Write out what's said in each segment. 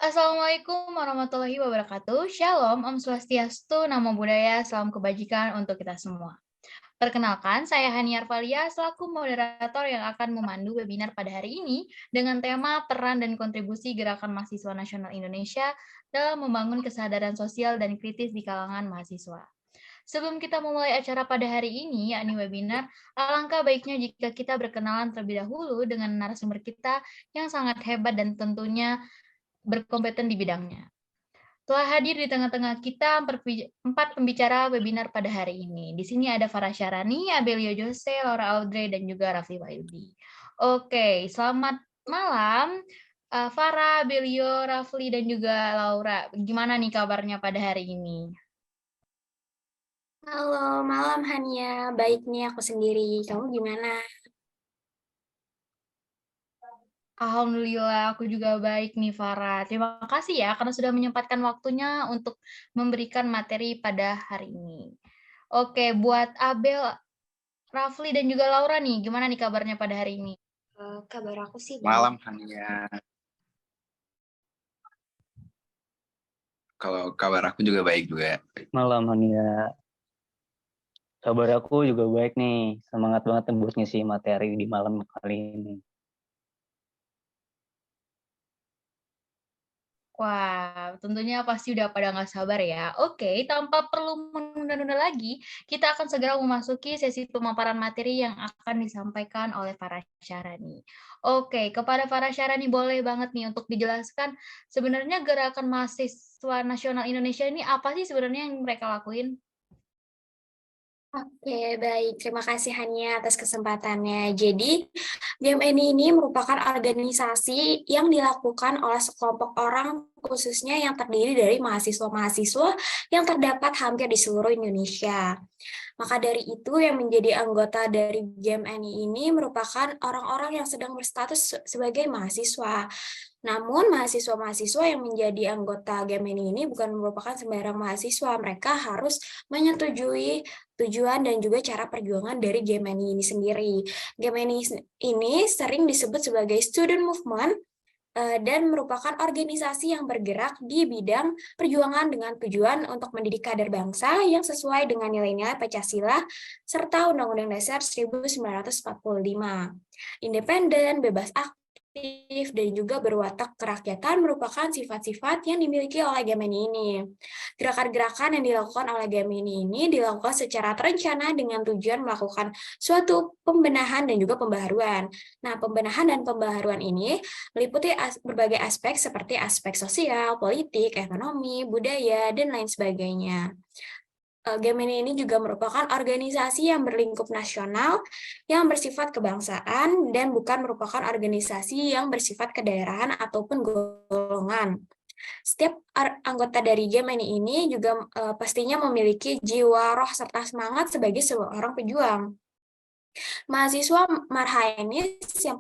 Assalamualaikum warahmatullahi wabarakatuh. Shalom, Om Swastiastu, Namo Buddhaya, salam kebajikan untuk kita semua. Perkenalkan, saya Haniar Valia selaku moderator yang akan memandu webinar pada hari ini dengan tema peran dan kontribusi Gerakan Mahasiswa Nasional Indonesia dalam membangun kesadaran sosial dan kritis di kalangan mahasiswa. Sebelum kita memulai acara pada hari ini, yakni webinar, alangkah baiknya jika kita berkenalan terlebih dahulu dengan narasumber kita yang sangat hebat dan tentunya berkompeten di bidangnya. Telah hadir di tengah-tengah kita empat pembicara webinar pada hari ini. Di sini ada Farah Syarani, Abelio Jose, Laura Audrey, dan juga Raffi Wahyudi. Oke, selamat malam Farah, Abelio, Rafli, dan juga Laura. Gimana nih kabarnya pada hari ini? Halo, malam Hania. Baik nih aku sendiri. Kamu gimana? Alhamdulillah, aku juga baik nih Farah. Terima kasih ya karena sudah menyempatkan waktunya untuk memberikan materi pada hari ini. Oke, buat Abel, Rafli, dan juga Laura nih, gimana nih kabarnya pada hari ini? Kabar aku sih baik. Malam Hania. Kalau kabar aku juga baik juga. Malam Hania. Kabar aku juga baik nih. Semangat banget buat ngisi materi di malam kali ini. Wah, tentunya pasti udah pada nggak sabar ya. Oke, tanpa perlu menunda-nunda lagi, kita akan segera memasuki sesi pemaparan materi yang akan disampaikan oleh para Syarani. Oke, kepada para Syarani boleh banget nih untuk dijelaskan sebenarnya Gerakan Mahasiswa Nasional Indonesia ini apa sih sebenarnya yang mereka lakuin? Oke, baik. Terima kasih Hania atas kesempatannya. Jadi, GMNI ini merupakan organisasi yang dilakukan oleh sekelompok orang khususnya yang terdiri dari mahasiswa-mahasiswa yang terdapat hampir di seluruh Indonesia. Maka dari itu yang menjadi anggota dari GMNI ini merupakan orang-orang yang sedang berstatus sebagai mahasiswa. Namun mahasiswa-mahasiswa yang menjadi anggota GMNI ini bukan merupakan sembarang mahasiswa. Mereka harus menyetujui tujuan dan juga cara perjuangan dari GMNI ini sendiri. GMNI ini sering disebut sebagai student movement dan merupakan organisasi yang bergerak di bidang perjuangan dengan tujuan untuk mendidik kader bangsa yang sesuai dengan nilai-nilai Pancasila serta Undang-Undang Dasar 1945. Independen, bebas aktif, dan juga berwatak kerakyatan merupakan sifat-sifat yang dimiliki oleh GMNI ini. Gerakan-gerakan yang dilakukan oleh GMNI ini dilakukan secara terencana dengan tujuan melakukan suatu pembenahan dan juga pembaharuan. Nah, pembenahan dan pembaharuan ini meliputi berbagai aspek seperti aspek sosial, politik, ekonomi, budaya, dan lain sebagainya. GMNI ini juga merupakan organisasi yang berlingkup nasional yang bersifat kebangsaan dan bukan merupakan organisasi yang bersifat kedaerahan ataupun golongan. Setiap anggota dari GMNI ini juga pastinya memiliki jiwa, roh, serta semangat sebagai seorang pejuang. Mahasiswa marhainis yang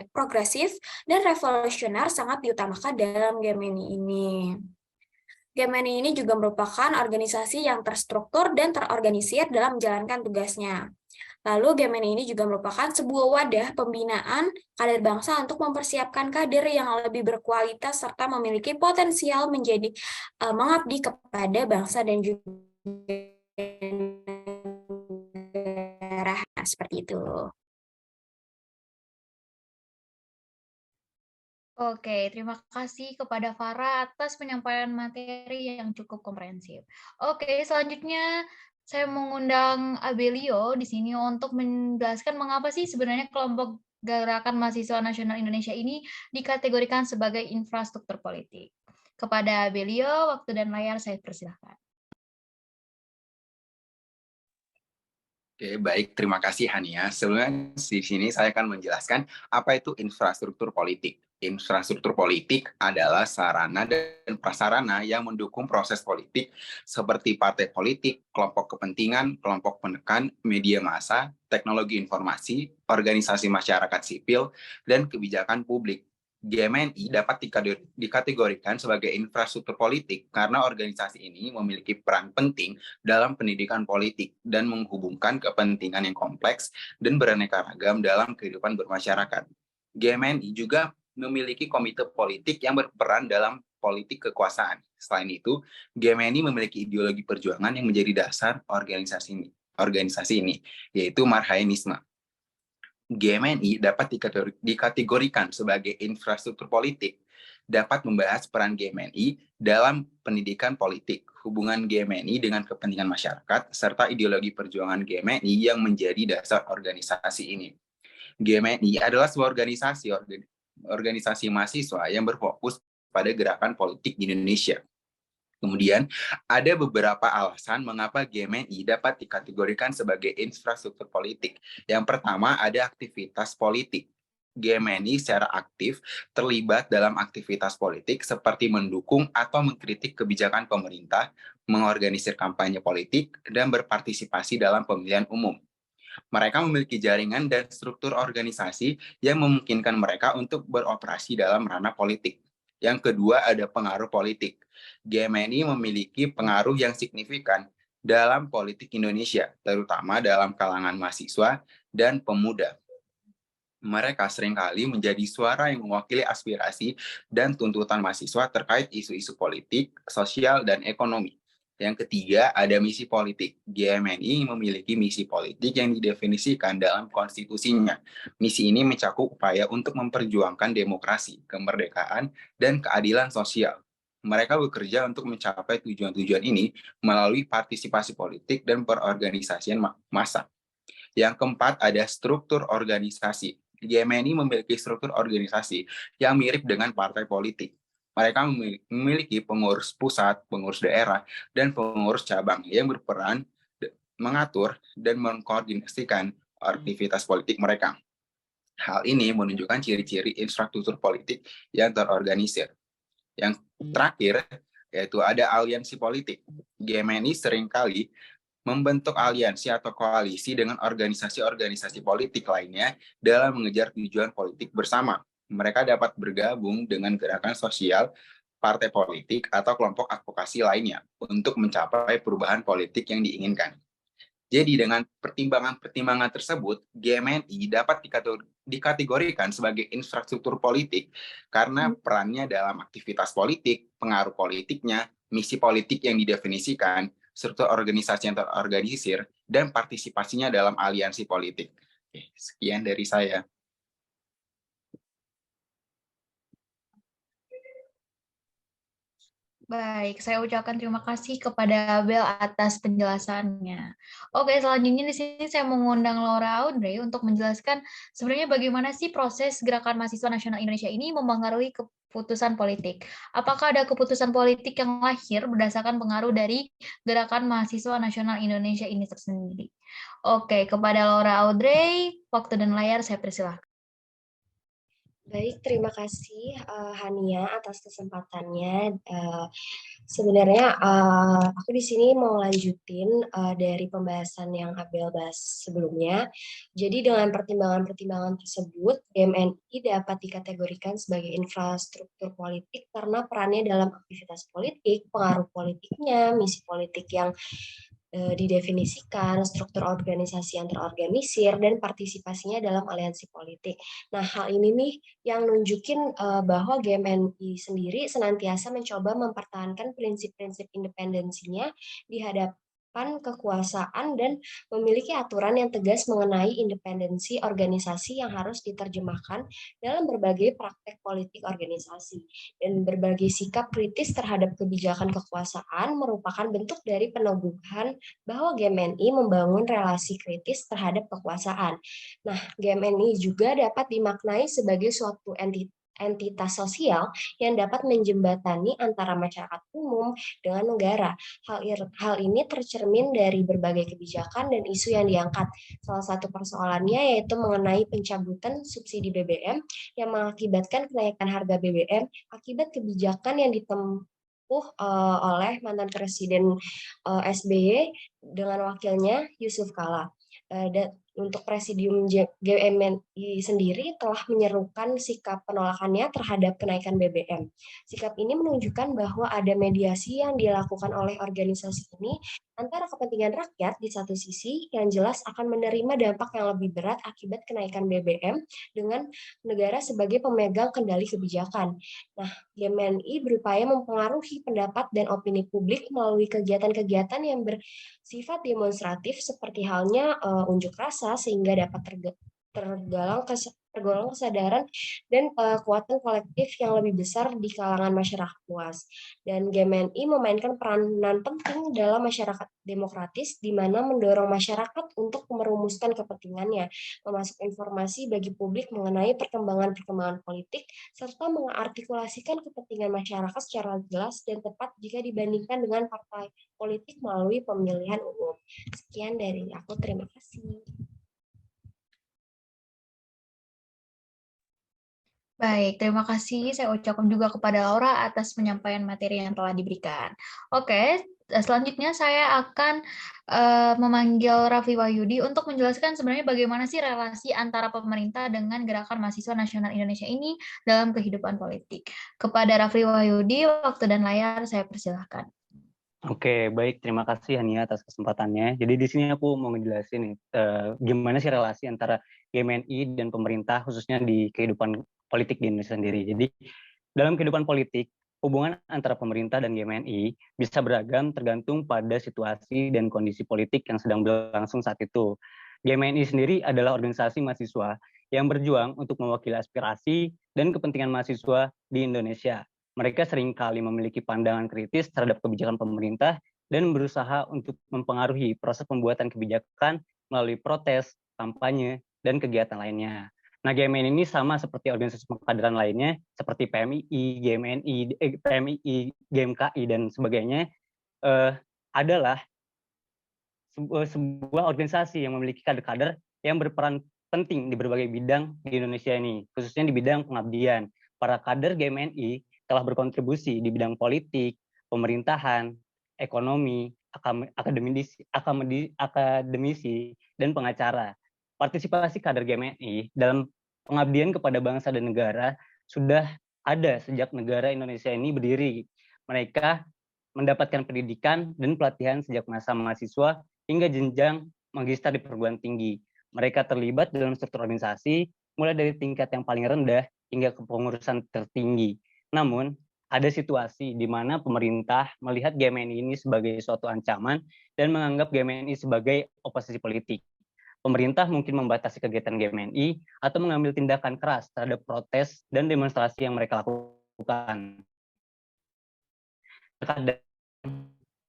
progresif dan revolusioner sangat diutamakan dalam GMNI ini. GMNI ini juga merupakan organisasi yang terstruktur dan terorganisir dalam menjalankan tugasnya. Lalu GMNI ini juga merupakan sebuah wadah pembinaan kader bangsa untuk mempersiapkan kader yang lebih berkualitas serta memiliki potensial menjadi mengabdi kepada bangsa dan juga negara. Nah, seperti itu. Oke, terima kasih kepada Farah atas penyampaian materi yang cukup komprehensif. Oke, selanjutnya saya mengundang Abelio di sini untuk menjelaskan mengapa sih sebenarnya kelompok Gerakan Mahasiswa Nasional Indonesia ini dikategorikan sebagai infrastruktur politik. Kepada Abelio, waktu dan layar saya persilahkan. Oke, baik. Terima kasih Hania. Sebelumnya di sini saya akan menjelaskan apa itu infrastruktur politik. Infrastruktur politik adalah sarana dan prasarana yang mendukung proses politik seperti partai politik, kelompok kepentingan, kelompok penekan, media massa, teknologi informasi, organisasi masyarakat sipil, dan kebijakan publik. GMNI dapat dikategorikan sebagai infrastruktur politik karena organisasi ini memiliki peran penting dalam pendidikan politik dan menghubungkan kepentingan yang kompleks dan beraneka ragam dalam kehidupan bermasyarakat. GMNI juga memiliki komite politik yang berperan dalam politik kekuasaan. Selain itu, GMNI memiliki ideologi perjuangan yang menjadi dasar organisasi ini, yaitu Marhaenisme. GMNI dapat dikategorikan sebagai infrastruktur politik, dapat membahas peran GMNI dalam pendidikan politik, hubungan GMNI dengan kepentingan masyarakat, serta ideologi perjuangan GMNI yang menjadi dasar organisasi ini. GMNI adalah sebuah organisasi mahasiswa yang berfokus pada gerakan politik di Indonesia. Kemudian, ada beberapa alasan mengapa GMNI dapat dikategorikan sebagai infrastruktur politik. Yang pertama, ada aktivitas politik. GMNI secara aktif terlibat dalam aktivitas politik seperti mendukung atau mengkritik kebijakan pemerintah, mengorganisir kampanye politik, dan berpartisipasi dalam pemilihan umum. Mereka memiliki jaringan dan struktur organisasi yang memungkinkan mereka untuk beroperasi dalam ranah politik. Yang kedua, ada pengaruh politik. GMNI memiliki pengaruh yang signifikan dalam politik Indonesia, terutama dalam kalangan mahasiswa dan pemuda. Mereka seringkali menjadi suara yang mewakili aspirasi dan tuntutan mahasiswa terkait isu-isu politik, sosial, dan ekonomi. Yang ketiga, ada misi politik. GMNI memiliki misi politik yang didefinisikan dalam konstitusinya. Misi ini mencakup upaya untuk memperjuangkan demokrasi, kemerdekaan, dan keadilan sosial. Mereka bekerja untuk mencapai tujuan-tujuan ini melalui partisipasi politik dan perorganisasian massa. Yang keempat, ada struktur organisasi. GMNI memiliki struktur organisasi yang mirip dengan partai politik. Mereka memiliki pengurus pusat, pengurus daerah, dan pengurus cabang yang berperan mengatur dan mengkoordinasikan aktivitas politik mereka. Hal ini menunjukkan ciri-ciri infrastruktur politik yang terorganisir. Yang terakhir, yaitu ada aliansi politik. GMNI seringkali membentuk aliansi atau koalisi dengan organisasi-organisasi politik lainnya dalam mengejar tujuan politik bersama. Mereka dapat bergabung dengan gerakan sosial, partai politik, atau kelompok advokasi lainnya untuk mencapai perubahan politik yang diinginkan. Jadi dengan pertimbangan-pertimbangan tersebut, GMNI dapat dikategorikan sebagai infrastruktur politik karena perannya dalam aktivitas politik, pengaruh politiknya, misi politik yang didefinisikan, struktur organisasi yang terorganisir, dan partisipasinya dalam aliansi politik. Oke, sekian dari saya. Baik, saya ucapkan terima kasih kepada Bel atas penjelasannya. Oke, selanjutnya di sini saya mengundang Laura Audrey untuk menjelaskan sebenarnya bagaimana sih proses Gerakan Mahasiswa Nasional Indonesia ini mempengaruhi keputusan politik. Apakah ada keputusan politik yang lahir berdasarkan pengaruh dari Gerakan Mahasiswa Nasional Indonesia ini tersendiri? Oke, kepada Laura Audrey, waktu dan layar saya persilahkan. Baik, terima kasih Hania atas kesempatannya. Sebenarnya aku di sini mau lanjutin dari pembahasan yang Abel bahas sebelumnya. Jadi dengan pertimbangan-pertimbangan tersebut, GMNI dapat dikategorikan sebagai infrastruktur politik karena perannya dalam aktivitas politik, pengaruh politiknya, misi politik yang didefinisikan, struktur organisasi yang terorganisir, dan partisipasinya dalam aliansi politik. Nah, hal ini nih yang nunjukin bahwa GMNI sendiri senantiasa mencoba mempertahankan prinsip-prinsip independensinya di hadapan kekuasaan dan memiliki aturan yang tegas mengenai independensi organisasi yang harus diterjemahkan dalam berbagai praktek politik organisasi. Dan berbagai sikap kritis terhadap kebijakan kekuasaan merupakan bentuk dari peneguhan bahwa GMNI membangun relasi kritis terhadap kekuasaan. Nah, GMNI juga dapat dimaknai sebagai suatu entitas sosial yang dapat menjembatani antara masyarakat umum dengan negara. Hal ini tercermin dari berbagai kebijakan dan isu yang diangkat. Salah satu persoalannya yaitu mengenai pencabutan subsidi BBM yang mengakibatkan kenaikan harga BBM akibat kebijakan yang ditempuh oleh mantan Presiden SBY dengan wakilnya Yusuf Kala. Untuk Presidium GMNI sendiri telah menyerukan sikap penolakannya terhadap kenaikan BBM. Sikap ini menunjukkan bahwa ada mediasi yang dilakukan oleh organisasi ini antara kepentingan rakyat di satu sisi yang jelas akan menerima dampak yang lebih berat akibat kenaikan BBM dengan negara sebagai pemegang kendali kebijakan. Nah, GMNI berupaya mempengaruhi pendapat dan opini publik melalui kegiatan-kegiatan yang bersifat demonstratif seperti halnya unjuk rasa sehingga dapat tergolong kesadaran dan kekuatan kolektif yang lebih besar di kalangan masyarakat luas. Dan GMNI memainkan peranan penting dalam masyarakat demokratis di mana mendorong masyarakat untuk merumuskan kepentingannya, memasuk informasi bagi publik mengenai perkembangan-perkembangan politik, serta mengartikulasikan kepentingan masyarakat secara jelas dan tepat jika dibandingkan dengan partai politik melalui pemilihan umum. Sekian dari aku, terima kasih. Baik, terima kasih saya ucapkan juga kepada Laura atas penyampaian materi yang telah diberikan. Oke, selanjutnya saya akan memanggil Raffi Wahyudi untuk menjelaskan sebenarnya bagaimana sih relasi antara pemerintah dengan Gerakan Mahasiswa Nasional Indonesia ini dalam kehidupan politik. Kepada Raffi Wahyudi, waktu dan layar saya persilahkan. Oke, baik. Terima kasih Hania atas kesempatannya. Jadi di sini aku mau ngejelasin nih, gimana sih relasi antara GMNI dan pemerintah, khususnya di kehidupan politik di Indonesia sendiri. Jadi dalam kehidupan politik, hubungan antara pemerintah dan GMNI bisa beragam tergantung pada situasi dan kondisi politik yang sedang berlangsung saat itu. GMNI sendiri adalah organisasi mahasiswa yang berjuang untuk mewakili aspirasi dan kepentingan mahasiswa di Indonesia. Mereka seringkali memiliki pandangan kritis terhadap kebijakan pemerintah dan berusaha untuk mempengaruhi proses pembuatan kebijakan melalui protes, kampanye, dan kegiatan lainnya. Nah, GMNI ini sama seperti organisasi pengkaderan lainnya, seperti PMII, PMII, GMKI, dan sebagainya, adalah sebuah organisasi yang memiliki kader-kader yang berperan penting di berbagai bidang di Indonesia ini, khususnya di bidang pengabdian. Para kader GMNI telah berkontribusi di bidang politik, pemerintahan, ekonomi, akademisi, dan pengacara. Partisipasi kader GMNI dalam pengabdian kepada bangsa dan negara sudah ada sejak negara Indonesia ini berdiri. Mereka mendapatkan pendidikan dan pelatihan sejak masa mahasiswa hingga jenjang magister di perguruan tinggi. Mereka terlibat dalam struktur organisasi mulai dari tingkat yang paling rendah hingga kepengurusan tertinggi. Namun, ada situasi di mana pemerintah melihat GMNI ini sebagai suatu ancaman dan menganggap GMNI sebagai oposisi politik. Pemerintah mungkin membatasi kegiatan GMNI atau mengambil tindakan keras terhadap protes dan demonstrasi yang mereka lakukan. Terkadang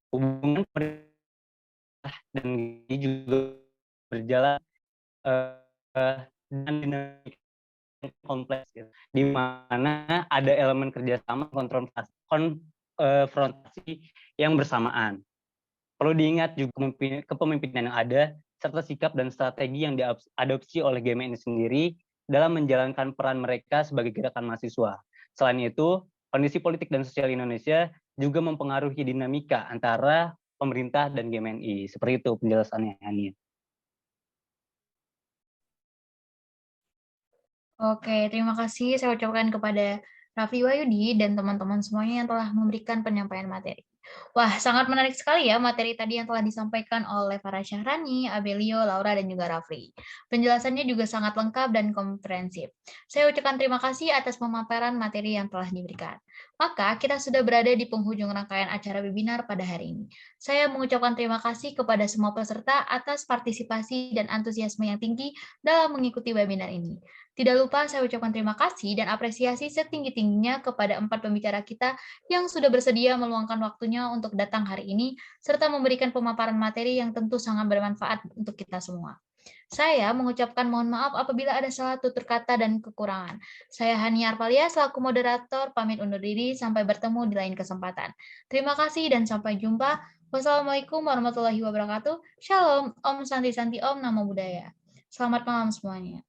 hubungan pemerintah dan GMNI juga berjalan dengan dinamika kompleks, di mana ada elemen kerjasama konfrontasi yang bersamaan. Perlu diingat juga kepemimpinan yang ada serta sikap dan strategi yang diadopsi oleh GMNI sendiri dalam menjalankan peran mereka sebagai gerakan mahasiswa. Selain itu, kondisi politik dan sosial Indonesia juga mempengaruhi dinamika antara pemerintah dan GMNI. Seperti itu penjelasannya, Hania. Oke, terima kasih saya ucapkan kepada Raffi Wahyudi dan teman-teman semuanya yang telah memberikan penyampaian materi. Wah, sangat menarik sekali ya materi tadi yang telah disampaikan oleh para Syahrani, Abelio, Laura, dan juga Rafli. Penjelasannya juga sangat lengkap dan komprehensif. Saya ucapkan terima kasih atas pemaparan materi yang telah diberikan. Maka, kita sudah berada di penghujung rangkaian acara webinar pada hari ini. Saya mengucapkan terima kasih kepada semua peserta atas partisipasi dan antusiasme yang tinggi dalam mengikuti webinar ini. Tidak lupa saya ucapkan terima kasih dan apresiasi setinggi-tingginya kepada 4 pembicara kita yang sudah bersedia meluangkan waktunya untuk datang hari ini, serta memberikan pemaparan materi yang tentu sangat bermanfaat untuk kita semua. Saya mengucapkan mohon maaf apabila ada salah tutur kata dan kekurangan. Saya Hania Arvalia selaku moderator pamit undur diri, sampai bertemu di lain kesempatan. Terima kasih dan sampai jumpa. Wassalamualaikum warahmatullahi wabarakatuh. Shalom, Om Santi Santi Om Namo Buddhaya. Selamat malam semuanya.